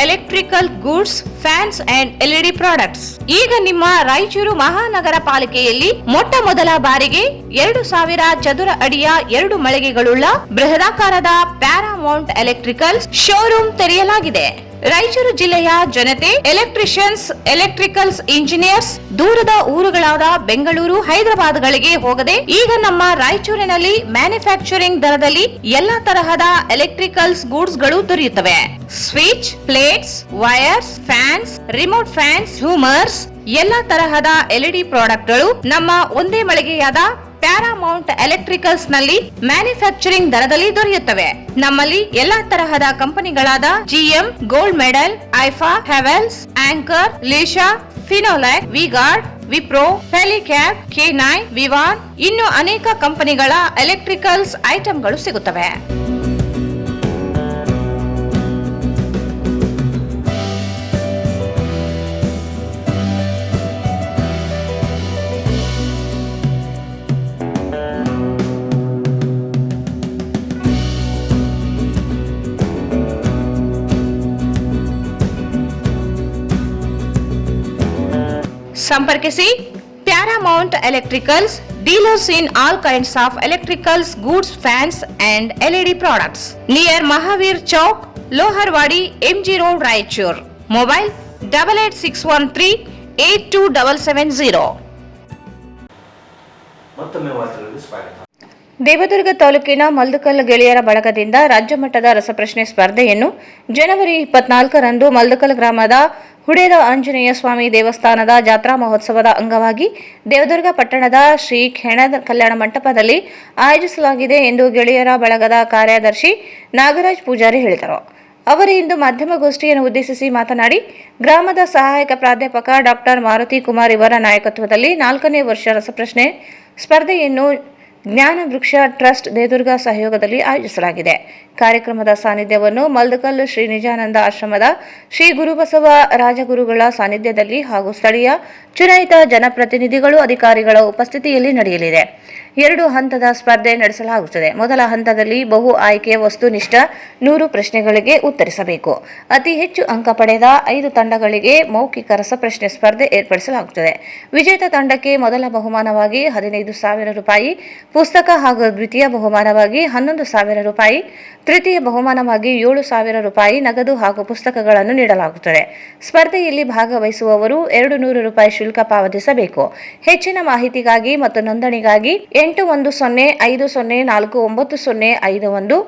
electrical goods, fans and LED products. ಈಗ ನಿಮ್ಮ ರಾಯಚೂರು ಮಹಾನಗರ ಪಾಲಿಕೆಯಲ್ಲಿ ಮೊಟ್ಟ ಮೊದಲ ಬಾರಿಗೆ 2000 ಚದುರ ಅಡಿಯ 2 ಮಳಿಗೆಗಳುಳ್ಳ ಬೃಹದಾಕಾರದ Paramount electricals showroom ತೆರೆಯಲಾಗಿದೆ. ರಾಯಚೂರು ಜಿಲ್ಲೆಯ ಜನತೆ, ಎಲೆಕ್ಟ್ರಿಷಿಯನ್ಸ್, ಎಲೆಕ್ಟ್ರಿಕಲ್ಸ್ ಇಂಜಿನಿಯರ್ಸ್ ದೂರದ ಊರುಗಳಾದ ಬೆಂಗಳೂರು, ಹೈದರಾಬಾದ್ಗಳಿಗೆ ಹೋಗದೆ ಈಗ ನಮ್ಮ ರಾಯಚೂರಿನಲ್ಲಿ ಮ್ಯಾನುಫ್ಯಾಕ್ಚರಿಂಗ್ ದರದಲ್ಲಿ ಎಲ್ಲಾ ತರಹದ ಎಲೆಕ್ಟ್ರಿಕಲ್ಸ್ ಗೂಡ್ಸ್ ಗಳು ದೊರೆಯುತ್ತವೆ. Switch, plates, wires, fans, remote fans, ಹ್ಯೂಮರ್ಸ್, ಎಲ್ಲಾ ತರಹದ LED ಪ್ರಾಡಕ್ಟ್ಗಳು ನಮ್ಮ ಒಂದೇ ಮಳಿಗೆಯಾದ ಪ್ಯಾರಾಮೌಂಟ್ ಎಲೆಕ್ಟ್ರಿಕಲ್ಸ್ ನಲ್ಲಿ ಮ್ಯಾನುಫ್ಯಾಕ್ಚರಿಂಗ್ ದರದಲ್ಲಿ ದೊರೆಯುತ್ತವೆ. ನಮ್ಮಲ್ಲಿ ಎಲ್ಲಾ ತರಹದ ಕಂಪನಿಗಳಾದ GM, ಗೋಲ್ಡ್ ಮೆಡಲ್, ಐಫಾ, ಹೆವೆಲ್ಸ್, ಆಂಕರ್, ಲೀಶಾ, ಫಿನೋಲೆಕ್, ವಿಗಾರ್ಡ್, ವಿಪ್ರೋ, ಫೆಲಿಕ್ಯಾಪ್, K9, ವಿವಾನ್ ಇನ್ನು ಅನೇಕ ಕಂಪನಿಗಳ ಎಲೆಕ್ಟ್ರಿಕಲ್ಸ್ ಐಟಂಗಳು ಸಿಗುತ್ತವೆ. ಸಂಪರ್ಕಿಸಿ Paramount electricals, dealers in all kinds of electricals goods, fans and LED products, near Mahavir Chowk, Loharwadi, MG road, Raichur. Mobile 8861382770. ಮತ್ತೊಮ್ಮೆ ವಾರ್ತೆಗಳಿಗೆ ಸ್ವಾಗತ. ದೇವದುರ್ಗ ತಾಲೂಕಿನ ಮಲ್ದಕಲ್ ಗೆಳೆಯರ ಬಳಗದಿಂದ ರಾಜ್ಯ ಮಟ್ಟದ ರಸಪ್ರಶ್ನೆ ಸ್ಪರ್ಧೆಯನ್ನು ಜನವರಿ 24ರಂದು ಮಲ್ದಕಲ್ ಗ್ರಾಮದ ಹುಡೇದ ಆಂಜನೇಯ ಸ್ವಾಮಿ ದೇವಸ್ಥಾನದ ಜಾತ್ರಾ ಮಹೋತ್ಸವದ ಅಂಗವಾಗಿ ದೇವದುರ್ಗ ಪಟ್ಟಣದ ಶ್ರೀ ಖೇಣದ ಕಲ್ಯಾಣ ಮಂಟಪದಲ್ಲಿ ಆಯೋಜಿಸಲಾಗಿದೆ ಎಂದು ಗೆಳೆಯರ ಬಳಗದ ಕಾರ್ಯದರ್ಶಿ ನಾಗರಾಜ್ ಪೂಜಾರಿ ಹೇಳಿದರು. ಅವರು ಇಂದು ಮಾಧ್ಯಮಗೋಷ್ಠಿಯನ್ನು ಉದ್ದೇಶಿಸಿ ಮಾತನಾಡಿ, ಗ್ರಾಮದ ಸಹಾಯಕ ಪ್ರಾಧ್ಯಾಪಕ ಡಾಕ್ಟರ್ ಮಾರುತಿ ಕುಮಾರ್ ಇವರ ನಾಯಕತ್ವದಲ್ಲಿ 4ನೇ ವರ್ಷ ರಸಪ್ರಶ್ನೆ ಸ್ಪರ್ಧೆಯನ್ನು ಜ್ಞಾನ ವೃಕ್ಷ ಟ್ರಸ್ಟ್ ದೇವದುರ್ಗ ಸಹಯೋಗದಲ್ಲಿ ಆಯೋಜಿಸಲಾಗಿದೆ. ಕಾರ್ಯಕ್ರಮದ ಸಾನ್ನಿಧ್ಯವನ್ನು ಮಲ್ದಕಲ್ ಶ್ರೀ ನಿಜಾನಂದ ಆಶ್ರಮದ ಶ್ರೀ ಗುರುಬಸವ ರಾಜಗುರುಗಳ ಸಾನ್ನಿಧ್ಯದಲ್ಲಿ ಹಾಗೂ ಸ್ಥಳೀಯ ಚುನಾಯಿತ ಜನಪ್ರತಿನಿಧಿಗಳು, ಅಧಿಕಾರಿಗಳ ಉಪಸ್ಥಿತಿಯಲ್ಲಿ ನಡೆಯಲಿದೆ. 2 ಹಂತದ ಸ್ಪರ್ಧೆ ನಡೆಸಲಾಗುತ್ತದೆ. ಮೊದಲ ಹಂತದಲ್ಲಿ ಬಹು ಆಯ್ಕೆ ವಸ್ತುನಿಷ್ಠ 100 ಪ್ರಶ್ನೆಗಳಿಗೆ ಉತ್ತರಿಸಬೇಕು. ಅತಿ ಹೆಚ್ಚು ಅಂಕ ಪಡೆದ 5 ತಂಡಗಳಿಗೆ ಮೌಖಿಕ ರಸಪ್ರಶ್ನೆ ಸ್ಪರ್ಧೆ ಏರ್ಪಡಿಸಲಾಗುತ್ತದೆ. ವಿಜೇತ ತಂಡಕ್ಕೆ ಮೊದಲ ಬಹುಮಾನವಾಗಿ 15,000 ರೂಪಾಯಿ, ಪುಸ್ತಕ ಹಾಗೂ ದ್ವಿತೀಯ ಬಹುಮಾನವಾಗಿ 11,000 ರೂಪಾಯಿ, ತೃತೀಯ ಬಹುಮಾನವಾಗಿ 7,000 ರೂಪಾಯಿ ನಗದು ಹಾಗೂ ಪುಸ್ತಕಗಳನ್ನು ನೀಡಲಾಗುತ್ತದೆ. ಸ್ಪರ್ಧೆಯಲ್ಲಿ ಭಾಗವಹಿಸುವವರು 200 ರೂಪಾಯಿ ಶುಲ್ಕ ಪಾವತಿಸಬೇಕು. ಹೆಚ್ಚಿನ ಮಾಹಿತಿಗಾಗಿ ಮತ್ತು ನೋಂದಣಿಗಾಗಿ 8105049051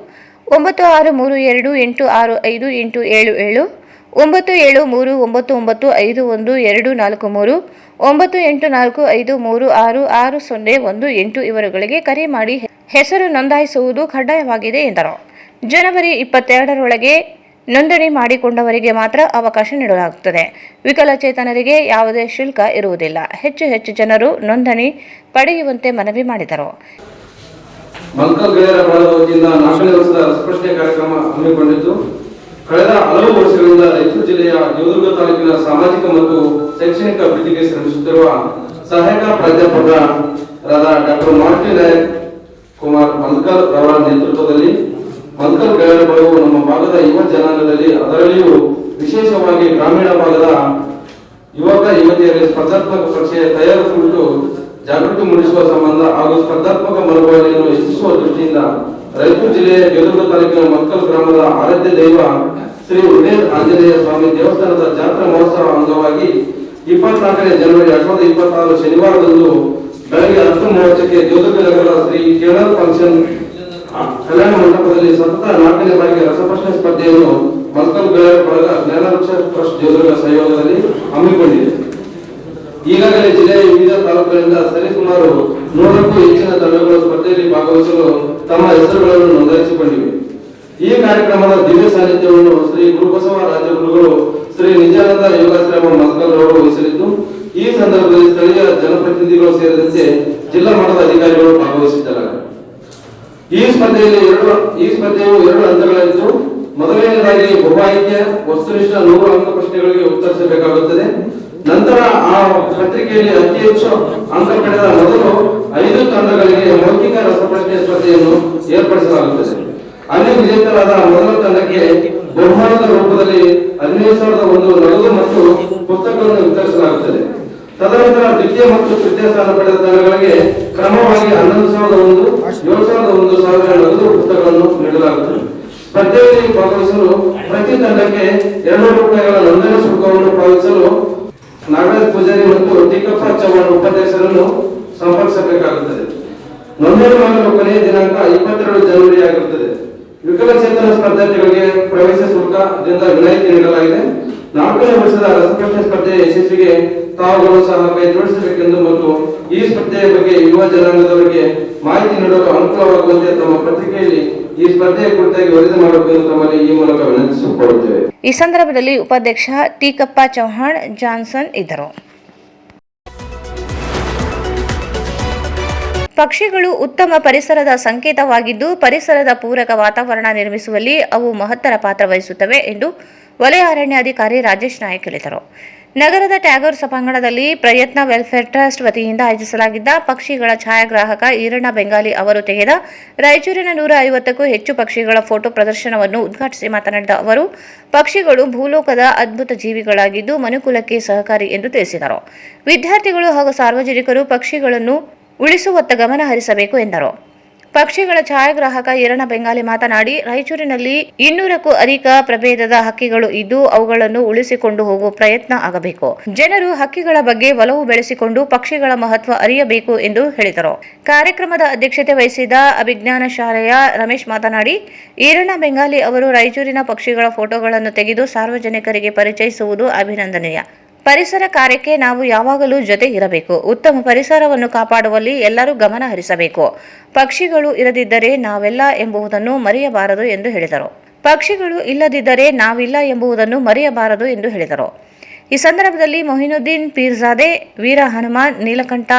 9632865877 9739951243 9845366018 ಇವರುಗಳಿಗೆ ಕರೆ ಮಾಡಿ ಹೆಸರು ನೋಂದಾಯಿಸುವುದು ಕಡ್ಡಾಯವಾಗಿದೆ ಎಂದರು. ಜನವರಿ 22ರೊಳಗೆ ನೋಂದಣಿ ಮಾಡಿಕೊಂಡವರಿಗೆ ಮಾತ್ರ ಅವಕಾಶ ನೀಡಲಾಗುತ್ತದೆ. ವಿಕಲಚೇತನರಿಗೆ ಯಾವುದೇ ಶುಲ್ಕ ಇರುವುದಿಲ್ಲ. ಹೆಚ್ಚು ಜನರು ನೋಂದಣಿ ಪಡೆಯುವಂತೆ ಮನವಿ ಮಾಡಿದರು. ಮಲ್ಕಲ್ ಗೆಳೆಯರ ಬಳಗದ ವತಿಯಿಂದ 4ನೇ ವರ್ಷದ ರಸಪ್ರಶ್ನೆ ಕಾರ್ಯಕ್ರಮ ಹಮ್ಮಿಕೊಂಡಿದ್ದು, ಕಳೆದ ಹಲವು ವರ್ಷಗಳಿಂದ ರಾಯಚೂರು ಜಿಲ್ಲೆಯ ದೇವದುರ್ಗ ತಾಲೂಕಿನ ಸಾಮಾಜಿಕ ಮತ್ತು ಶೈಕ್ಷಣಿಕ ಅಭಿವೃದ್ಧಿಗೆ ಶ್ರಮಿಸುತ್ತಿರುವ ಸಹಾಯಕ ಪ್ರಾಧ್ಯಾಪಕರಾದ ಡಾಕ್ಟರ್ ಮಾರ್ಟಿ ನಾಯಕ್ ಕುಮಾರ್ ಮಲ್ಕಲ್ ಅವರ ನೇತೃತ್ವದಲ್ಲಿ ಮಲ್ಕಲ್ ಗೆಳೆಯರ ಬಳಗವು ನಮ್ಮ ಭಾಗದ ಯುವ ಜನಾಂಗದಲ್ಲಿ, ಅದರಲ್ಲಿಯೂ ವಿಶೇಷವಾಗಿ ಗ್ರಾಮೀಣ ಭಾಗದ ಯುವಕ ಯುವತಿಯರಲ್ಲಿ ಸ್ಪರ್ಧಾತ್ಮಕ ಪರೀಕ್ಷೆಯ ತಯಾರು ಕುರಿತು ಜಾಗೃತಿ ಮೂಡಿಸುವ ಸಂಬಂಧ ಹಾಗೂ ಸ್ಪರ್ಧಾತ್ಮಕ ಮನೋಭಾವನೆಯನ್ನು ಹೆಚ್ಚಿಸುವ ದೃಷ್ಟಿಯಿಂದ ರಾಯಚೂರು ಜಿಲ್ಲೆಯ ದೇವದುರ್ಗ ತಾಲೂಕಿನ ಮಲ್ಕಲ್ ಗ್ರಾಮದ ಆರಾಧ್ಯ ದೈವ ಶ್ರೀ ಉಡೇರ್ ಆಂಜನೇಯ ಸ್ವಾಮಿ ದೇವಸ್ಥಾನದ ಜಾತ್ರಾ ಮಹೋತ್ಸವ ಅಂಗವಾಗಿ 24ನೇ ಜನವರಿ 2026 ಶನಿವಾರದಂದು ಬೆಳಗ್ಗೆ 10:30ಕ್ಕೆ ದೇವದುರ್ಗ ನಗರದ ಶ್ರೀ ಕೇರಳ ಫಂಕ್ಷನ್ ಕಲ್ಯಾಣ ಮಂಟಪದಲ್ಲಿ ಸತತ 4ನೇ ಬಾರಿಗೆ ರಸಪ್ರಶ್ನೆ ಸ್ಪರ್ಧೆಯನ್ನು ಮಲ್ಕಲ್ ಗೆಳೆಯರ ಬಳಗ ಜ್ಞಾನವೃಕ್ಷ ಟ್ರಸ್ಟ್ ದೇವದುರ್ಗ ಸಹಯೋಗದಲ್ಲಿ ಹಮ್ಮಿಕೊಂಡಿದೆ. ಈಗಾಗಲೇ ಜಿಲ್ಲೆಯ ವಿವಿಧ ತಾಲೂಕುಗಳಿಂದ ಸರಿಸುಮಾರು 100ಕ್ಕೂ ಹೆಚ್ಚಿನ ತಂಡಗಳು ಸ್ಪರ್ಧೆಯಲ್ಲಿ ಭಾಗವಹಿಸಲು ತಮ್ಮ ಹೆಸರುಗಳನ್ನು ನೋಂದಾಯಿಸಿಕೊಂಡಿವೆ. ಈ ಕಾರ್ಯಕ್ರಮದ ದಿವ್ಯ ಸಾನ್ನಿಧ್ಯವನ್ನು ಶ್ರೀ ಗುರುಬಸವ ರಾಜಗುರುಗಳು ಶ್ರೀ ನಿಜಾನಂದ ಯೋಗಾಶ್ರಮ ಮಲ್ಕಲ್ ಅವರು ವಹಿಸಲಿದ್ದು, ಈ ಸಂದರ್ಭದಲ್ಲಿ ಸ್ಥಳೀಯ ಜನಪ್ರತಿನಿಧಿಗಳು ಸೇರಿದಂತೆ ಜಿಲ್ಲಾ ಮಟ್ಟದ ಅಧಿಕಾರಿಗಳು ಭಾಗವಹಿಸಿದ್ದಾರೆ. ಈ ಸ್ಪರ್ಧೆಯು 2 ಹಂತಗಳಲ್ಲಿದ್ದು, ಮೊದಲನೆಯದಾಗಿ ಬಹು ಆಯ್ಕೆ ವಸ್ತುನಿಷ್ಠ 100 ಅಂಕ ಪ್ರಶ್ನೆಗಳಿಗೆ ಉತ್ತರಿಸಬೇಕಾಗುತ್ತದೆ. ನಂತರ ಆ ಪತ್ರಿಕೆಯಲ್ಲಿ ಅತಿ ಹೆಚ್ಚು ಅಂಕ ಪಡೆದ ಮೊದಲು 5 ತಂಡಗಳಿಗೆ ಮೌಖಿಕ ರಸಪ್ರಶ್ನೆ ಸ್ಪರ್ಧೆಯನ್ನು ಏರ್ಪಡಿಸಲಾಗುತ್ತದೆ. ಅಲ್ಲಿ ವಿಜೇತರಾದ ಮೊದಲ ತಂಡಕ್ಕೆ ಬಹುಮಾನದ ರೂಪದಲ್ಲಿ 15,001 ನಗದು ಮತ್ತು ಪುಸ್ತಕಗಳನ್ನು ವಿತರಿಸಲಾಗುತ್ತದೆ. ತದನಂತರ ದ್ವಿತೀಯ ಮತ್ತು ತೃತೀಯ ಸ್ಥಾನ ಪಡೆದ ತಂಡಗಳಿಗೆ ಕ್ರಮವಾಗಿ 11,001, 7,001 ಸಾವಿರ ನಗದು ಪುಸ್ತಕಗಳನ್ನು ನೀಡಲಾಗುತ್ತದೆ. ಸ್ಪರ್ಧೆಯಲ್ಲಿ ಭಾಗವಹಿಸಲು ಪ್ರತಿ ತಂಡಕ್ಕೆ ₹200 ನೋಂದಣಿ ಶುಲ್ಕವನ್ನು ಪಾವತಿಸಲು ನಾಗರಾಜ್ ಪೂಜಾರಿ ಮತ್ತು ಟೀಕಪ್ಪ ಚವ್ಹಾಣ್ ಉಪಾಧ್ಯಕ್ಷರನ್ನು ಸಂಪರ್ಕಿಸಬೇಕಾಗುತ್ತದೆ. ನೋಂದಣಿ ಮಾಡಲು ಕೊನೆಯ ದಿನಾಂಕ 22 ಜನವರಿ ಆಗಿರುತ್ತದೆ. ವಿಕಲಚೇತನ ಸ್ಪರ್ಧಾರ್ಥಿಗಳಿಗೆ ಪ್ರವೇಶ ಶುಲ್ಕದಿಂದ ವಿನಾಯಿತಿ ನೀಡಲಾಗಿದೆ. 4ನೇ ವರ್ಷದ ರಸಪ್ರಶ್ನೆ ಸ್ಪರ್ಧೆಯ ಯಶಸ್ವಿಗೆ ತಾವುಗಳು ಸಹ ಕೈ ಜೋಡಿಸಬೇಕೆಂದು ಮತ್ತು ಈ ಸ್ಪರ್ಧೆಯ ಬಗ್ಗೆ ಯುವ ಜನಾಂಗದವರಿಗೆ ಮಾಹಿತಿ ನೀಡಲು ಅನುಕೂಲವಾಗುವಂತೆ ತಮ್ಮ ಪತ್ರಿಕೆಯಲ್ಲಿ ಈ ಸ್ಪರ್ಧೆಯ ಕುರಿತಾಗಿ ವರದಿ ಮಾಡಬೇಕೆಂದು ತಮ್ಮಲ್ಲಿ ಈ ಮೂಲಕ ವಿನಂತಿಸಿಕೊಳ್ಳುತ್ತೇವೆ. ಈ ಸಂದರ್ಭದಲ್ಲಿ ಉಪಾಧ್ಯಕ್ಷ ಟೀಕಪ್ಪ ಚವ್ಹಾಣ್ ಜಾನ್ಸನ್ ಇದ್ದರು. ಪಕ್ಷಿಗಳು ಉತ್ತಮ ಪರಿಸರದ ಸಂಕೇತವಾಗಿದ್ದು, ಪರಿಸರದ ಪೂರಕ ವಾತಾವರಣ ನಿರ್ಮಿಸುವಲ್ಲಿ ಅವು ಮಹತ್ತರ ಪಾತ್ರ ವಹಿಸುತ್ತವೆ ಎಂದು ವಲಯ ಅರಣ್ಯಾಧಿಕಾರಿ ರಾಜೇಶ್ ನಾಯಕ್ ಹೇಳಿದರು. ನಗರದ ಟ್ಯಾಗೋರ್ ಸಭಾಂಗಣದಲ್ಲಿ ಪ್ರಯತ್ನ ವೆಲ್ಫೇರ್ ಟ್ರಸ್ಟ್ ವತಿಯಿಂದ ಆಯೋಜಿಸಲಾಗಿದ್ದ ಪಕ್ಷಿಗಳ ಛಾಯಾಗ್ರಾಹಕ ಈರಣ್ಣ ಬೆಂಗಾಲಿ ಅವರು ತೆಗೆದ ರಾಯಚೂರಿನ 150ಕ್ಕೂ ಹೆಚ್ಚು ಪಕ್ಷಿಗಳ ಫೋಟೋ ಪ್ರದರ್ಶನವನ್ನು ಉದ್ಘಾಟಿಸಿ ಮಾತನಾಡಿದ ಅವರು, ಪಕ್ಷಿಗಳು ಭೂಲೋಕದ ಅದ್ಭುತ ಜೀವಿಗಳಾಗಿದ್ದು ಮನುಕುಲಕ್ಕೆ ಸಹಕಾರಿ ಎಂದು ತಿಳಿಸಿದರು. ವಿದ್ಯಾರ್ಥಿಗಳು ಹಾಗೂ ಸಾರ್ವಜನಿಕರು ಪಕ್ಷಿಗಳನ್ನು ಉಳಿಸುವತ್ತ ಗಮನ ಹರಿಸಬೇಕು ಎಂದರು. ಪಕ್ಷಿಗಳ ಛಾಯಾಗ್ರಾಹಕ ಈರಣ್ಣ ಬೆಂಗಾಲಿ ಮಾತನಾಡಿ, ರಾಯಚೂರಿನಲ್ಲಿ 200ಕ್ಕೂ ಅಧಿಕ ಪ್ರಭೇದದ ಹಕ್ಕಿಗಳು ಇದ್ದು ಅವುಗಳನ್ನು ಉಳಿಸಿಕೊಂಡು ಹೋಗುವ ಪ್ರಯತ್ನ ಆಗಬೇಕು. ಜನರು ಹಕ್ಕಿಗಳ ಬಗ್ಗೆ ಒಲವು ಬೆಳೆಸಿಕೊಂಡು ಪಕ್ಷಿಗಳ ಮಹತ್ವ ಅರಿಯಬೇಕು ಎಂದು ಹೇಳಿದರು. ಕಾರ್ಯಕ್ರಮದ ಅಧ್ಯಕ್ಷತೆ ವಹಿಸಿದ ಅಭಿಜ್ಞಾನ ಶಾಲೆಯ ರಮೇಶ್ ಮಾತನಾಡಿ, ಈರಣ್ಣ ಬೆಂಗಾಲಿ ಅವರು ರಾಯಚೂರಿನ ಪಕ್ಷಿಗಳ ಫೋಟೋಗಳನ್ನು ತೆಗೆದು ಸಾರ್ವಜನಿಕರಿಗೆ ಪರಿಚಯಿಸುವುದು ಅಭಿನಂದನೀಯ. ಪರಿಸರ ಕಾರ್ಯಕ್ಕೆ ನಾವು ಯಾವಾಗಲೂ ಜೊತೆ ಇರಬೇಕು. ಉತ್ತಮ ಪರಿಸರವನ್ನು ಕಾಪಾಡುವಲ್ಲಿ ಎಲ್ಲರೂ ಗಮನ ಹರಿಸಬೇಕು. ಪಕ್ಷಿಗಳು ಇರದಿದ್ದರೆ ನಾವೆಲ್ಲ ಎಂಬುದನ್ನು ಮರೆಯಬಾರದು ಎಂದು ಹೇಳಿದರು. ಪಕ್ಷಿಗಳು ಇಲ್ಲದಿದ್ದರೆ ನಾವಿಲ್ಲ ಎಂಬುದನ್ನು ಮರೆಯಬಾರದು ಎಂದು ಹೇಳಿದರು. ಈ ಸಂದರ್ಭದಲ್ಲಿ ಮೊಹಿನುದ್ದೀನ್ ಪೀರ್ಜಾದೆ, ವೀರ ಹನುಮಾನ್, ನೀಲಕಂಠ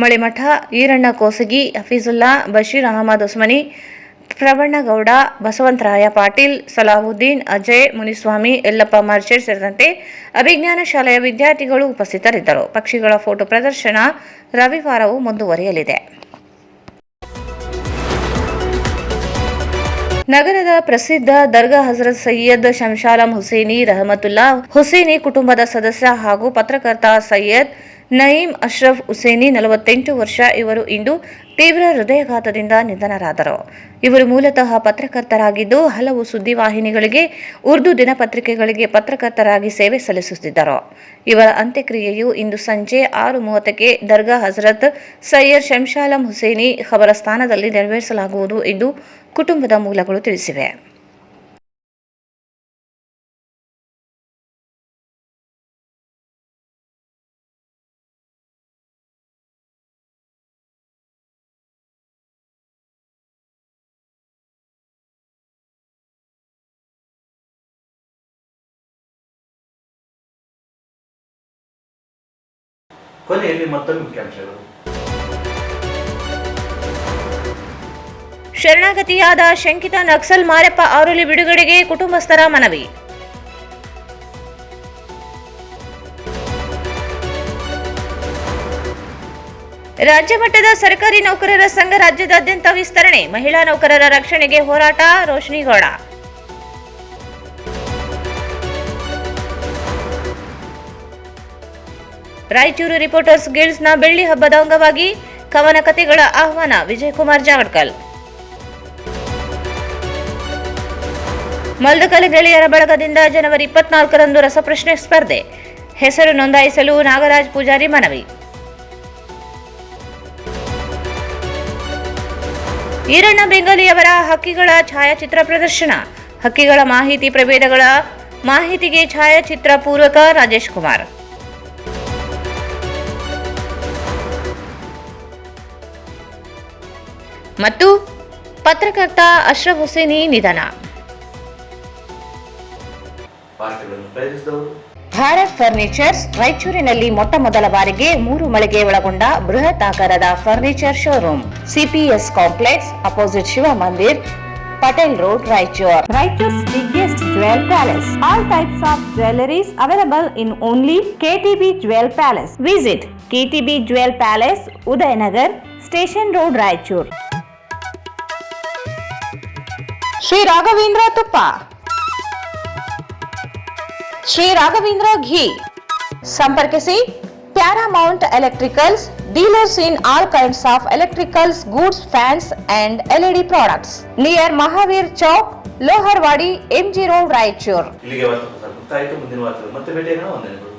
ಮಳಿಮಠ, ಈರಣ್ಣ ಕೋಸಗಿ, ಹಫೀಜುಲ್ಲಾ, ಬಶೀರ್ ಅಹಮದ್ ಉಸ್ಮನಿ, ಪ್ರವಣ್ಣಗೌಡ, ಬಸವಂತರಾಯ ಪಾಟೀಲ್, ಸಲಾವುದ್ದೀನ್, ಅಜಯ್, ಮುನಿಸ್ವಾಮಿ, ಯಲ್ಲಪ್ಪ ಮರ್ಚೆಡ್ ಸೇರಿದಂತೆ ಅಭಿಜ್ಞಾನ ಶಾಲೆಯ ವಿದ್ಯಾರ್ಥಿಗಳು ಉಪಸ್ಥಿತರಿದ್ದರು. ಪಕ್ಷಿಗಳ ಫೋಟೋ ಪ್ರದರ್ಶನ ರವಿವಾರವೂ ಮುಂದುವರಿಯಲಿದೆ. ನಗರದ ಪ್ರಸಿದ್ಧ ದರ್ಗಾ ಹಜರತ್ ಸೈಯದ್ ಶಂಶಾಲಂ ಹುಸೇನಿ ರಹಮತುಲ್ಲಾ ಹುಸೇನಿ ಕುಟುಂಬದ ಸದಸ್ಯ ಹಾಗೂ ಪತ್ರಕರ್ತ ಸೈಯದ್ ನಯೀಂ ಅಶ್ರಫ್ ಹುಸೇನಿ 48 ವರ್ಷ. ಇವರು ಇಂದು ತೀವ್ರ ಹೃದಯಾಘಾತದಿಂದ ನಿಧನರಾದರು. ಇವರು ಮೂಲತಃ ಪತ್ರಕರ್ತರಾಗಿದ್ದು ಹಲವು ಸುದ್ದಿವಾಹಿನಿಗಳಿಗೆ, ಉರ್ದು ದಿನಪತ್ರಿಕೆಗಳಿಗೆ ಪತ್ರಕರ್ತರಾಗಿ ಸೇವೆ ಸಲ್ಲಿಸುತ್ತಿದ್ದರು. ಇವರ ಅಂತ್ಯಕ್ರಿಯೆಯು ಇಂದು ಸಂಜೆ 6:30ಕ್ಕೆ ದರ್ಗಾ ಹಜರತ್ ಸೈಯದ್ ಶಂಶಾಲಂ ಹುಸೇನಿ ಖಬರಸ್ಥಾನದಲ್ಲಿ ನೆರವೇರಿಸಲಾಗುವುದು ಎಂದು ಕುಟುಂಬದ ಮೂಲಗಳು ತಿಳಿಸಿವೆ. ಕೊನೆಯಲ್ಲಿ ಮತ್ತೊಂದು ಮುಖ್ಯಾಂಶಗಳು. ಶರಣಾಗತಿಯಾದ ಶಂಕಿತ ನಕ್ಸಲ್ ಮಾರಪ್ಪ ಆರೋಲಿ ಬಿಡುಗಡೆಗೆ ಕುಟುಂಬಸ್ಥರ ಮನವಿ. ರಾಜ್ಯ ಮಟ್ಟದ ಸರ್ಕಾರಿ ನೌಕರರ ಸಂಘ ರಾಜ್ಯದಾದ್ಯಂತ ವಿಸ್ತರಣೆ. ಮಹಿಳಾ ನೌಕರರ ರಕ್ಷಣೆಗೆ ಹೋರಾಟ. ರೋಶನಿಗೌಡ. ರಾಯಚೂರು ರಿಪೋರ್ಟರ್ಸ್ ಗಿಲ್ಡ್ಸ್ನ ಬೆಳ್ಳಿ ಹಬ್ಬದ ಅಂಗವಾಗಿ ಕವನ ಕಥೆಗಳ ಆಹ್ವಾನ. ವಿಜಯಕುಮಾರ್ ಜಾವಡ್ಕಲ್. ಮಲ್ದಕಲ್ ಗೆಳೆಯರ ಬಳಗದಿಂದ ಜನವರಿ 24ರಂದು ರಸಪ್ರಶ್ನೆ ಸ್ಪರ್ಧೆ. ಹೆಸರು ನೋಂದಾಯಿಸಲು ನಾಗರಾಜ್ ಪೂಜಾರಿ ಮನವಿ. ಈರಣ್ಣ ಬೆಂಗಲಿಯವರ ಹಕ್ಕಿಗಳ ಛಾಯಾಚಿತ್ರ ಪ್ರದರ್ಶನ. ಹಕ್ಕಿಗಳ ಮಾಹಿತಿ ಪ್ರಭೇದಗಳ ಮಾಹಿತಿಗೆ ಛಾಯಾಚಿತ್ರ ಪೂರಕ. ರಾಜೇಶ್ ಕುಮಾರ್. ಮತ್ತು ಪತ್ರಕರ್ತ ಅಶ್ರಫ್ ಹುಸೇನಿ ನಿಧನ. ವಾರ್ತೆಗಳನ್ನು ಪ್ರಯತ್ನಿಸಿದವರು ಭಾರತ್ ಫರ್ನಿಚರ್ಸ್ ರಾಯಚೂರಿನಲ್ಲಿ ಮೊಟ್ಟ ಮೊದಲ ಬಾರಿಗೆ 3 ಮಳಿಗೆ ಒಳಗೊಂಡ ಬೃಹತ್ ಆಕಾರದ furniture showroom. CPS complex opposite Shiva Mandir, Patel road, Raichur. Raichur's biggest jewel palace. All types of jewelries available in only KTB Jewel Palace. Visit KTB Jewel Palace, Udayanagar, Station Road, Raichur. Shri Raghavendra ತುಪ್ಪ, ಶ್ರೀ ರಾಘವೇಂದ್ರ ಘೀ. ಸಂಪರ್ಕಿಸಿ Paramount electricals, dealers in all kinds of electricals goods, fans and LED products, near Mahavir Chowk, Loharwadi, MG road, Raichur. ಇಲ್ಲಿಗೆ ವಾರ್ತೆ ಮುಕ್ತಾಯಿತು. ಮುಂದಿನ ವಾರ್ತೆಗಳು ಮತ್ತೆ ಭೇಟಿಯಾಗೋಣ. ವಂದನೆಗಳು.